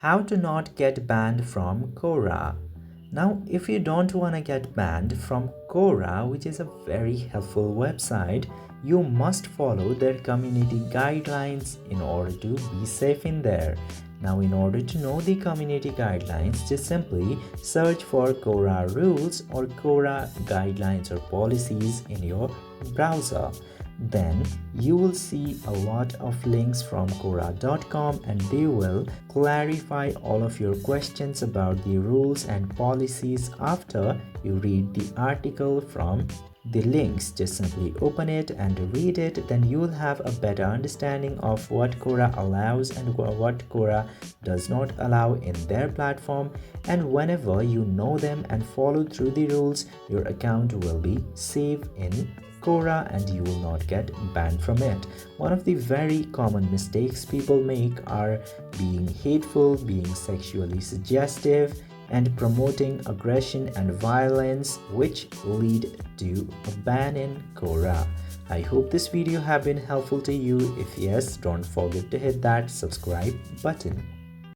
How to not get banned from Quora. Now, if you don't want to get banned from Quora, which is a very helpful website, you must follow their community guidelines in order to be safe in there. Now, in order to know the community guidelines, just simply search for Quora rules or Quora guidelines or policies in your browser. Then you will see a lot of links from Quora.com and they will clarify all of your questions about the rules and policies after you read the article from the links. Just simply open it and read it, then you will have a better understanding of what Quora allows and what Quora does not allow in their platform. And whenever you know them and follow through the rules, your account will be safe in Quora and you will not get banned from it. One of the very common mistakes people make are being hateful, being sexually suggestive, and promoting aggression and violence, which lead to a ban in Quora. I hope this video have been helpful to you. If yes, don't forget to hit that subscribe button.